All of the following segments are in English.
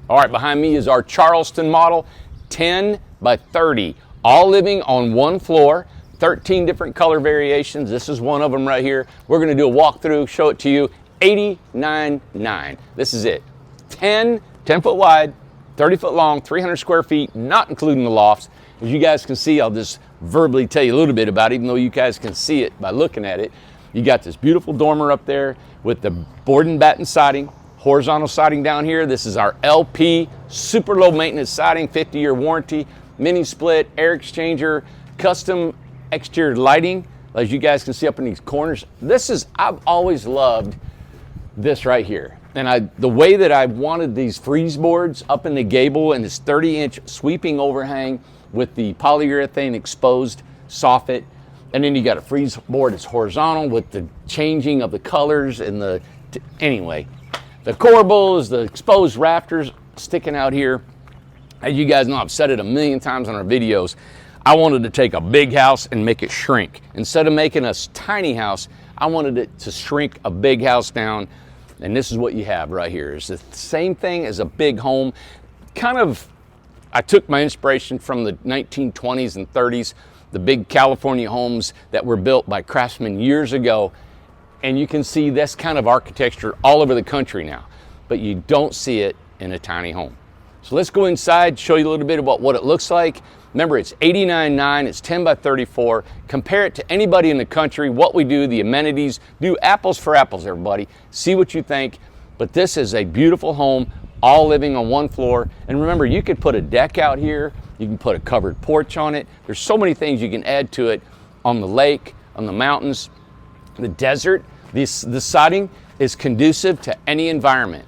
All right, behind me is our Charleston model, 10 by 30, all living on one floor, 13 different color variations. This is one of them right here. We're gonna do a walkthrough, show it to you, $89,900. This is it, 10 foot wide, 30 foot long, 300 square feet, not including the lofts. As you guys can see, I'll just verbally tell you a little bit about it, even though you guys can see it by looking at it. You got this beautiful dormer up there with the board and batten siding, horizontal siding down here. This is our LP, super low maintenance siding, 50-year warranty, mini split, air exchanger, custom exterior lighting, as you guys can see up in these corners. I've always loved this right here. And the way that I wanted these freeze boards up in the gable and this 30-inch sweeping overhang with the polyurethane exposed soffit. And then you got a freeze board that's horizontal with the changing of the colors and anyway. The corbels, the exposed rafters sticking out here. As you guys know, I've said it a million times on our videos. I wanted to take a big house and make it shrink. Instead of making a tiny house, I wanted it to shrink a big house down. And this is what you have right here. It's the same thing as a big home. I took my inspiration from the 1920s and 30s, the big California homes that were built by craftsmen years ago. And you can see this kind of architecture all over the country now, but you don't see it in a tiny home. So let's go inside, show you a little bit about what it looks like. Remember, it's $89,900, it's 10 by 34. Compare it to anybody in the country, what we do, the amenities, do apples for apples, everybody. See what you think. But this is a beautiful home, all living on one floor. And remember, you could put a deck out here, you can put a covered porch on it. There's so many things you can add to it on the lake, on the mountains, the desert. The siding is conducive to any environment,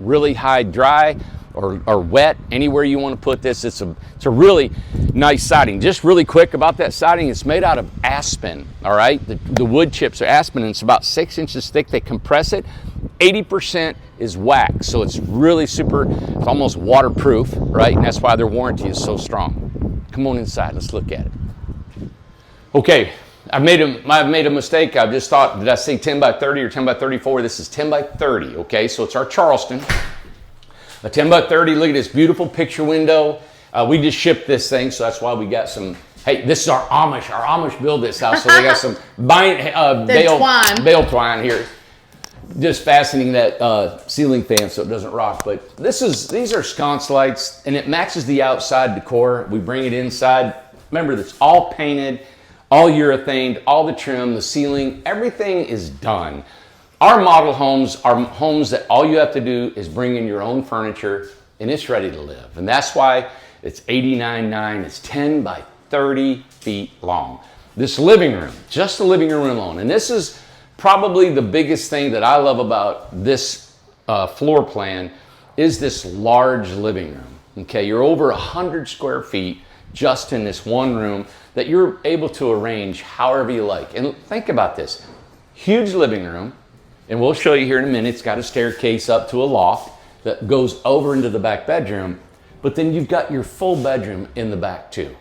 really high, dry, or wet, anywhere you want to put this. It's a really nice siding. Just really quick about that siding, it's made out of aspen, all right? The wood chips are aspen, and it's about 6 inches thick. They compress it. 80% is wax, so it's really it's almost waterproof, right? And that's why their warranty is so strong. Come on inside, let's look at it. Okay, I've made a mistake. I just thought, did I say 10 by 30 or 10 by 34? This is 10 by 30, okay? So it's our Charleston. A 10 by 30, look at this beautiful picture window. We just shipped this thing, so that's why we got some, hey, this is our Amish. Our Amish build this house, so they got some bale twine here. Just fastening that ceiling fan so it doesn't rock. But these are sconce lights, and it matches the outside decor. We bring it inside. Remember, it's all painted, all urethane, all the trim, the ceiling, everything is done. Our model homes are homes that all you have to do is bring in your own furniture and it's ready to live. And that's why it's $89,900. It's 10 by 30 feet long. This living room, just the living room alone. And this is probably the biggest thing that I love about this floor plan is this large living room. Okay, you're over 100 square feet just in this one room that you're able to arrange however you like. And think about this, huge living room. And we'll show you here in a minute, it's got a staircase up to a loft that goes over into the back bedroom, but then you've got your full bedroom in the back too.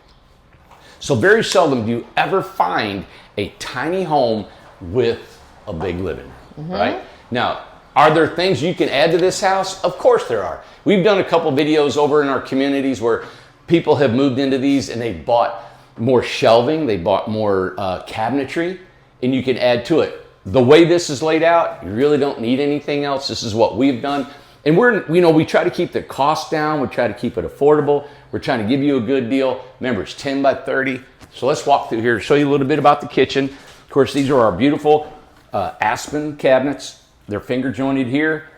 So very seldom do you ever find a tiny home with a big living room, right? Now, are there things you can add to this house? Of course there are. We've done a couple videos over in our communities where people have moved into these and they bought more shelving, they bought more cabinetry, and you can add to it. The way this is laid out, you really don't need anything else. This is what we've done. And we try to keep the cost down. We try to keep it affordable. We're trying to give you a good deal. Remember, it's 10 by 30. So let's walk through here, show you a little bit about the kitchen. Of course, these are our beautiful aspen cabinets. They're finger jointed here.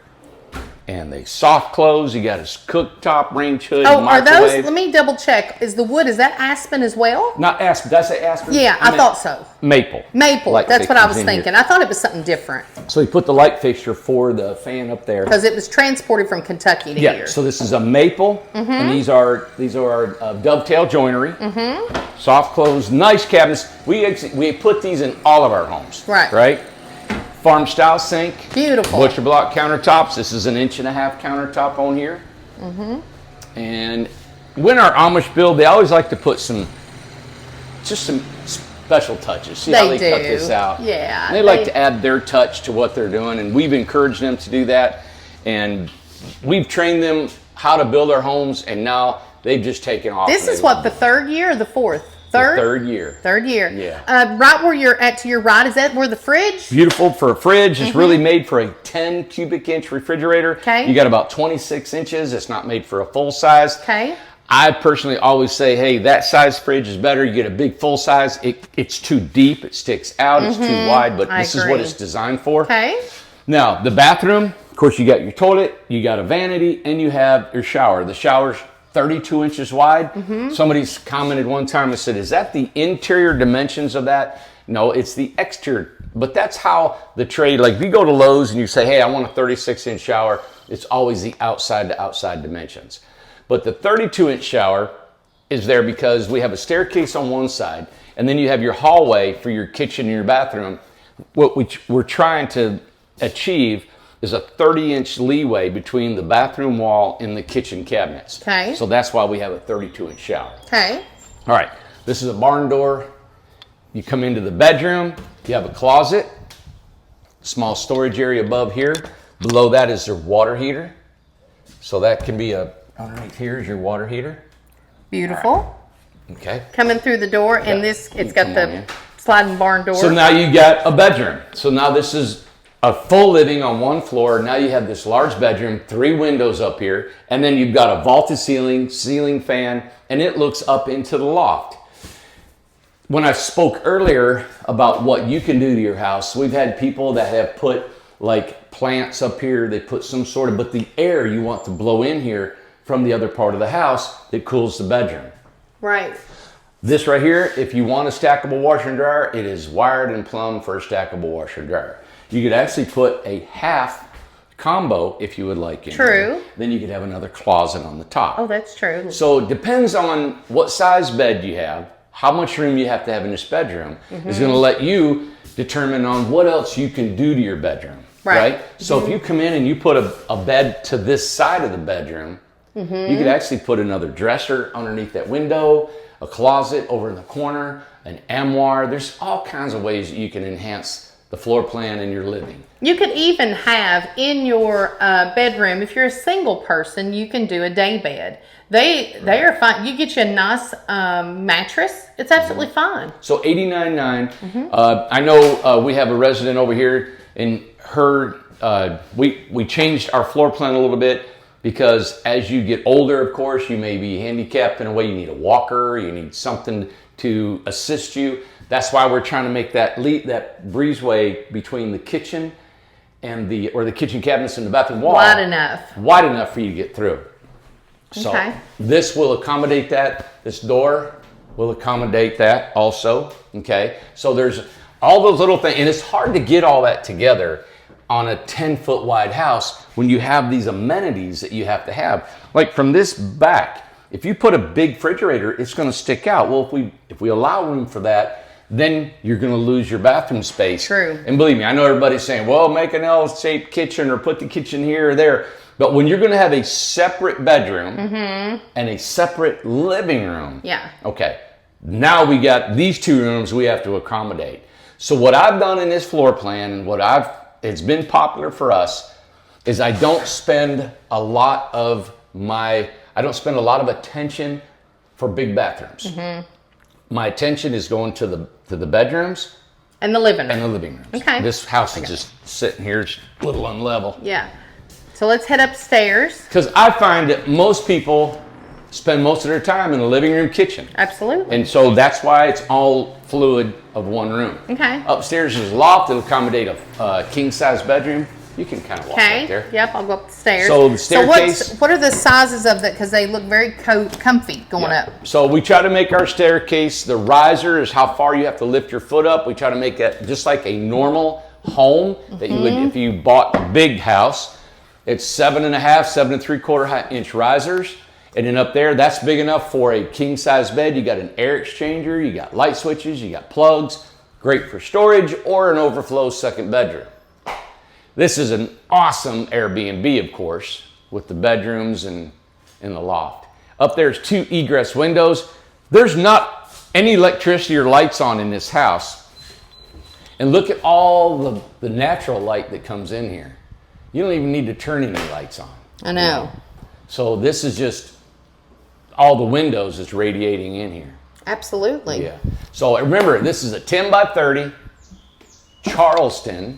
And they soft close. You got a cooktop, range hood, microwave. Are those, let me double check. Is the wood, is that aspen as well? Not aspen. Did I say aspen? Yeah, I thought so. Maple. Maple. That's what I was thinking. I thought it was something different. So you put the light fixture for the fan up there. Because it was transported from Kentucky to here. So this is a maple, and these are dovetail joinery, soft close, nice cabinets. We put these in all of our homes. Right? Farm style sink. Beautiful. Butcher block countertops. This is an 1.5 inch countertop on here. And when our Amish build, they always like to put some special touches. See how they cut this out? Yeah. And they like to add their touch to what they're doing, and we've encouraged them to do that. And we've trained them how to build our homes, and now they've just taken off. This is what, the third year or the fourth? Third? The third year. Third year. Yeah. Right where you're at to your right, is that where the fridge? Beautiful for a fridge. It's really made for a 10 cubic inch refrigerator. Okay. You got about 26 inches. It's not made for a full size. Okay. I personally always say, hey, that size fridge is better. You get a big full size. It's too deep. It sticks out. It's too wide, but this is what it's designed for. Okay. Now, the bathroom, of course, you got your toilet, you got a vanity, and you have your shower. The shower's 32 inches wide. Somebody's commented one time and said, is that the interior dimensions of that? No, it's the exterior. But that's how the trade, like if you go to Lowe's and you say, hey, I want a 36-inch shower, it's always the outside to outside dimensions. But the 32-inch shower is there because we have a staircase on one side, and then you have your hallway for your kitchen and your bathroom. What we're trying to achieve is a 30-inch leeway between the bathroom wall and the kitchen cabinets. Okay. So that's why we have a 32-inch shower. Okay. All right, this is a barn door. You come into the bedroom, you have a closet, small storage area above here. Below that is their water heater. So that can be underneath here is your water heater. Beautiful. Okay. Coming through the door, and it's got the sliding barn door. So now you got a bedroom. So now this is a full living on one floor. Now you have this large bedroom, 3 windows up here, and then you've got a vaulted ceiling fan, and it looks up into the loft. When I spoke earlier about what you can do to your house, we've had people that have put like plants up here. They put some sort of, but the air you want to blow in here from the other part of the house that cools the bedroom. Right. This right here, if you want a stackable washer and dryer, it is wired and plumbed for a stackable washer and dryer. You could actually put a half combo if you would like. True. Then you could have another closet on the top. Oh, that's true. So it depends on what size bed you have, how much room you have to have in this bedroom is going to let you determine on what else you can do to your bedroom. Right? So if you come in and you put a bed to this side of the bedroom, you could actually put another dresser underneath that window, a closet over in the corner, an armoire. There's all kinds of ways that you can enhance the floor plan in your living. You could even have in your bedroom, if you're a single person, you can do a day bed. They are fine. You get you a nice mattress. It's absolutely fine. So $89.9. I know we have a resident over here, and we changed our floor plan a little bit because as you get older, of course, you may be handicapped in a way. You need a walker. You need something to assist you. That's why we're trying to make that breezeway between the kitchen and the kitchen cabinets and the bathroom wall wide enough for you to get through. So okay. This will accommodate that. This door will accommodate that also. Okay. So there's all those little things, and it's hard to get all that together on a 10-foot wide house when you have these amenities that you have to have. Like from this back, if you put a big refrigerator, it's going to stick out. Well, if we allow room for that, then you're going to lose your bathroom space. True. And believe me, I know everybody's saying, well, make an L-shaped kitchen or put the kitchen here or there. But when you're going to have a separate bedroom and a separate living room, okay, now we got these 2 rooms we have to accommodate. So what I've done in this floor plan and it's been popular for us is I don't spend a lot of attention for big bathrooms. My attention is going to the bedrooms and the living rooms. Okay. This house is just sitting here, it's a little unlevel. Yeah. So let's head upstairs. Because I find that most people spend most of their time in the living room, kitchen. Absolutely. And so that's why it's all fluid of one room. Okay. Upstairs is a loft. It'll accommodate a king-size bedroom. You can kind of walk right there. Yep, I'll go up the stairs. So the staircase. So what are the sizes of that? Because they look very comfy going up. So we try to make our staircase, the riser is how far you have to lift your foot up. We try to make it just like a normal home that you would if you bought a big house. It's 7.5, 7 3/4 inch risers. And then up there, that's big enough for a king-size bed. You got an air exchanger, you got light switches, you got plugs. Great for storage or an overflow second bedroom. This is an awesome Airbnb, of course, with the bedrooms and the loft. Up there's 2 egress windows. There's not any electricity or lights on in this house. And look at all the natural light that comes in here. You don't even need to turn any lights on. I know. So this is just all the windows is radiating in here. Absolutely. Yeah. So remember, this is a 10 by 30 Charleston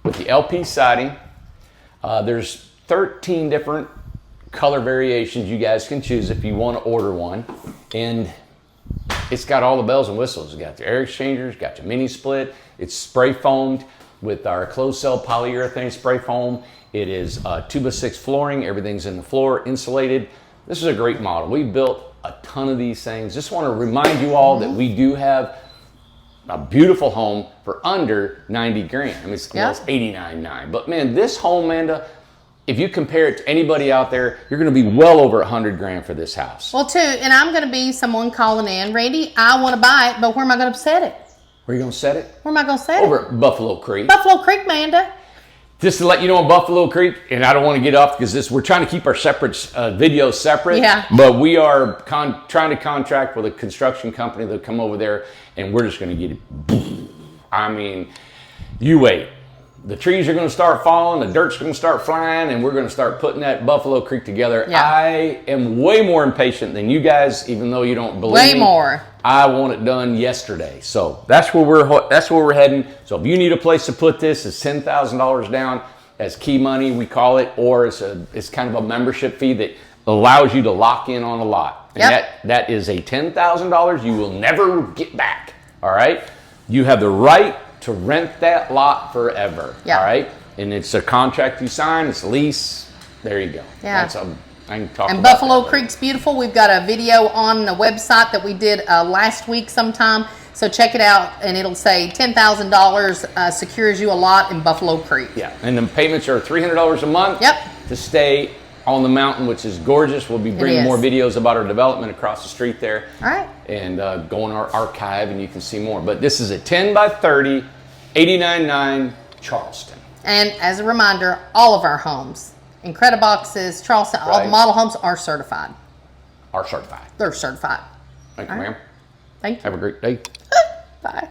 with the LP siding. There's 13 different color variations you guys can choose if you want to order one. And it's got all the bells and whistles. It's got the air exchangers, got your mini split. It's spray foamed with our closed cell polyurethane spray foam. It is 2x6 flooring. Everything's in the floor, insulated. This is a great model. We built a ton of these things. Just want to remind you all that we do have a beautiful home for under 90 grand. I mean, it's 89.9. But man, this home, Amanda, if you compare it to anybody out there, you're going to be well over 100 grand for this house. Well, too, and I'm going to be someone calling in, Randy, I want to buy it, but where am I going to set it? Where are you going to set it? Where am I going to set it? Over at Buffalo Creek. Buffalo Creek, Amanda. Just to let you know, on Buffalo Creek, and I don't want to get off because we're trying to keep our separate videos separate. Yeah. But we are trying to contract with a construction company that'll come over there, and we're just going to get it. I mean, you wait. The trees are going to start falling, the dirt's going to start flying, and we're going to start putting that Buffalo Creek together. Yeah. I am way more impatient than you guys, even though you don't believe me. Way more. I want it done yesterday. So that's where we're heading. So if you need a place to put this, it's $10,000 down as key money, we call it, or it's kind of a membership fee that allows you to lock in on a lot. And that is a $10,000 you will never get back. All right? You have the right to rent that lot forever. All right? And it's a contract you sign, it's a lease. There you go. Yeah. I can talk and about Buffalo Creek's beautiful. We've got a video on the website that we did last week sometime. So check it out, and it'll say $10,000 secures you a lot in Buffalo Creek. Yeah, and the payments are $300 a month to stay on the mountain, which is gorgeous. We'll be bringing more videos about our development across the street there. All right. And go in our archive, and you can see more. But this is a 10 by 30, 89.9 Charleston. And as a reminder, all of our homes, Incrediboxes, Charleston, all the model homes are certified. Are certified. They're certified. Thank you, ma'am. Thank you. Have a great day. Bye.